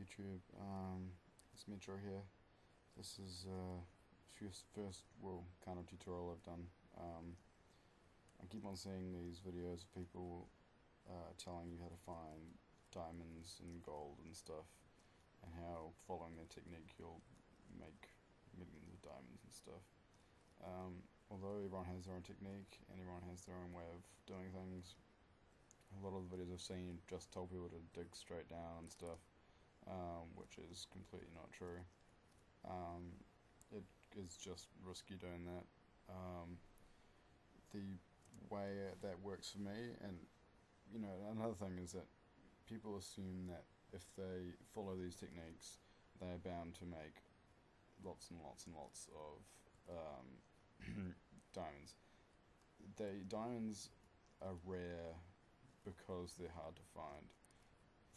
YouTube. It's Metro here. This is first kind of tutorial I've done. I keep on seeing these videos of people telling you how to find diamonds and gold and stuff, and how following their technique you'll make millions of diamonds and stuff. Although everyone has their own technique and everyone has their own way of doing things, a lot of the videos I've seen just tell people to dig straight down and stuff, which is completely not true. It is just risky doing that. The way that works for me, and another thing is that people assume that if they follow these techniques, they are bound to make lots and lots and lots of diamonds. Diamonds are rare because they're hard to find.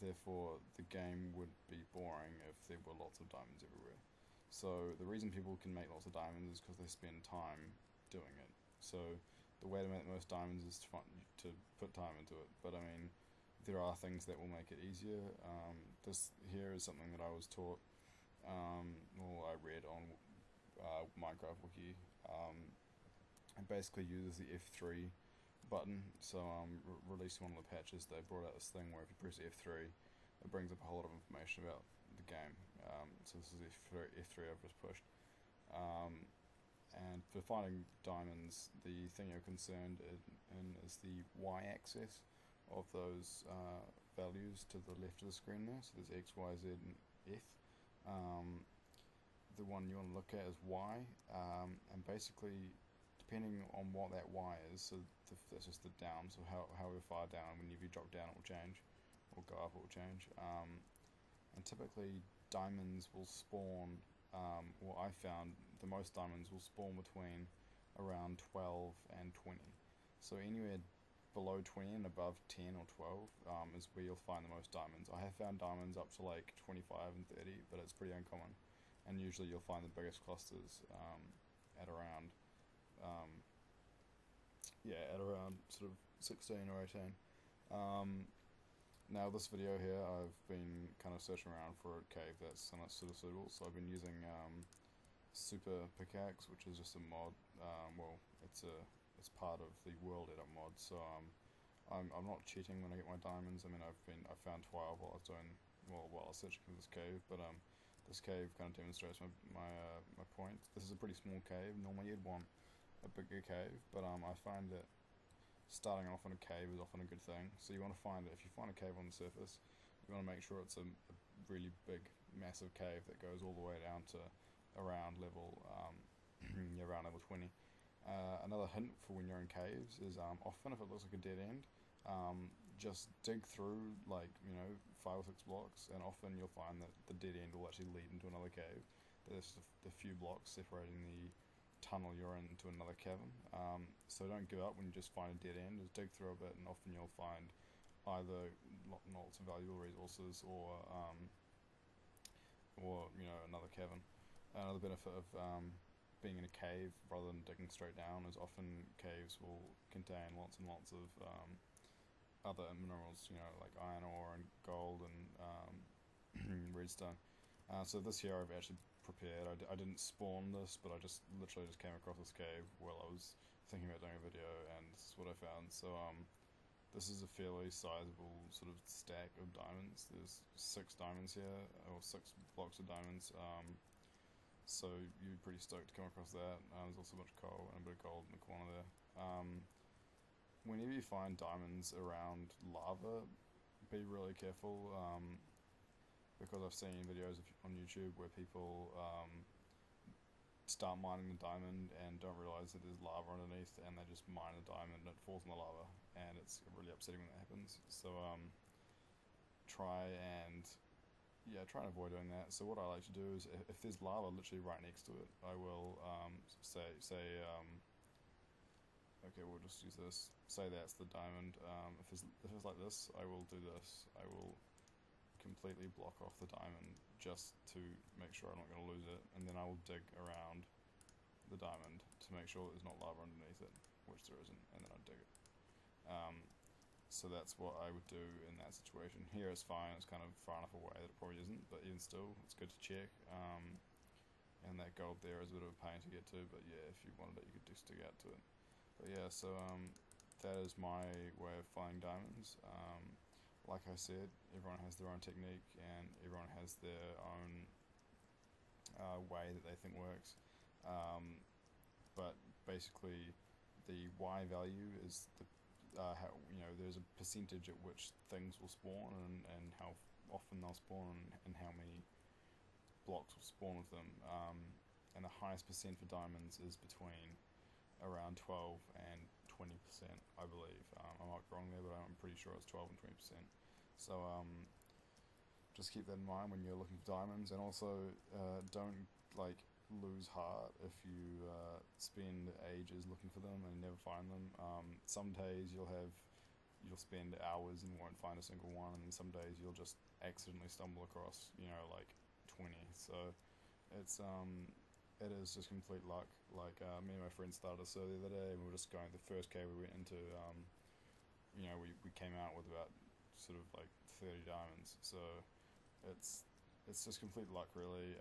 Therefore, the game would be boring if there were lots of diamonds everywhere. So the reason people can make lots of diamonds is because they spend time doing it. So the way to make the most diamonds is to put time into it. But I mean, there are things that will make it easier. This here is something that I was taught, I read on Minecraft Wiki. It basically uses the F3 button. So releasing one of the patches, they brought out this thing where if you press F3, it brings up a whole lot of information about the game. So this is F3 I've just pushed. And for finding diamonds, the thing you're concerned in is the y-axis of those values to the left of the screen there. So there's X, Y, Z, and F. The one you want to look at is Y, and basically, depending on what that Y is, so that's just the down, so however far down, whenever you drop down it will change, or go up it will change. And typically diamonds will spawn, I found the most diamonds will spawn between around 12 and 20. So anywhere below 20 and above 10 or 12 is where you'll find the most diamonds. I have found diamonds up to like 25 and 30, but it's pretty uncommon. And usually you'll find the biggest clusters at around sort of 16 or 18. Now this video here, I've been kind of searching around for a cave that's sort of suitable, so I've been using Super Pickaxe, which is just a mod. It's part of the World Edit mod, so I'm not cheating when I get my diamonds. I mean, I found 12 while I was searching for this cave, but this cave kind of demonstrates my point. This is a pretty small cave. Normally you'd want a bigger cave, but I find that starting off in a cave is often a good thing. So you want to find that if you find a cave on the surface, you want to make sure it's a really big, massive cave that goes all the way down to around level around level 20. Another hint for when you're in caves is often if it looks like a dead end, just dig through 5 or 6 blocks, and often you'll find that the dead end will actually lead into another cave. There's just a few blocks separating the tunnel you're in to another cavern. So don't give up when you just find a dead end. Just dig through a bit, and often you'll find either lots of valuable resources or another cavern. Another benefit of being in a cave rather than digging straight down is often caves will contain lots and lots of other minerals, like iron ore and gold and redstone. So this here I've actually prepared. I didn't spawn this, but I literally just came across this cave while I was thinking about doing a video, and this is what I found. So this is a fairly sizable sort of stack of diamonds. There's 6 diamonds here, or 6 blocks of diamonds. So you're pretty stoked to come across that. There's also a bunch of coal and a bit of gold in the corner there. Whenever you find diamonds around lava, be really careful, because I've seen videos on YouTube where people start mining the diamond and don't realize that there's lava underneath, and they just mine the diamond and it falls in the lava, and it's really upsetting when that happens. So try and avoid doing that. So what I like to do is, if there's lava literally right next to it, I will okay, we'll just use this. Say that's the diamond. If it's like this, I will do this. I will completely block off the diamond just to make sure I'm not going to lose it, and then I will dig around the diamond to make sure there's not lava underneath it, which there isn't, and then I'll dig it. So that's what I would do in that situation. Here it's fine, it's kind of far enough away that it probably isn't, but even still, it's good to check. And that gold there is a bit of a pain to get to, but yeah, if you wanted it, you could just dig out to it. But yeah, so that is my way of finding diamonds. Like I said, everyone has their own technique and everyone has their own way that they think works. But basically, the Y value is the how, there's a percentage at which things will spawn and how often they'll spawn and how many blocks will spawn with them. And the highest percent for diamonds is between around 12 and 20%, I believe. I might be wrong there, but I'm pretty sure it's 12 and 20%. So just keep that in mind when you're looking for diamonds, and also don't lose heart if you spend ages looking for them and never find them. Some days you'll spend hours and won't find a single one, and some days you'll just accidentally stumble across 20. So it is just complete luck. Me and my friend started a server the other day, and we were just going. The first cave we went into, we came out with about sort of 30 diamonds. So it's just complete luck, really.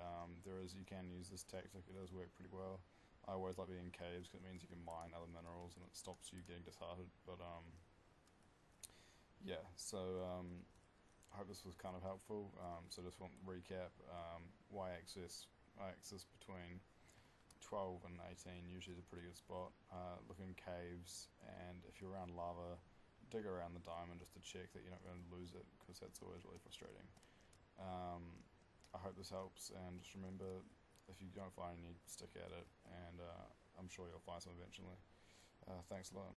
You can use this tactic. It does work pretty well. I always like being in caves because it means you can mine other minerals and it stops you getting disheartened. But yeah. So I hope this was kind of helpful. So just want to recap. Y-axis between 12 and 18 usually is a pretty good spot. Look in caves, and if you're around lava, dig around the diamond just to check that you're not going to lose it, because that's always really frustrating. I hope this helps, and just remember, if you don't find any, stick at it, and I'm sure you'll find some eventually. Thanks a lot.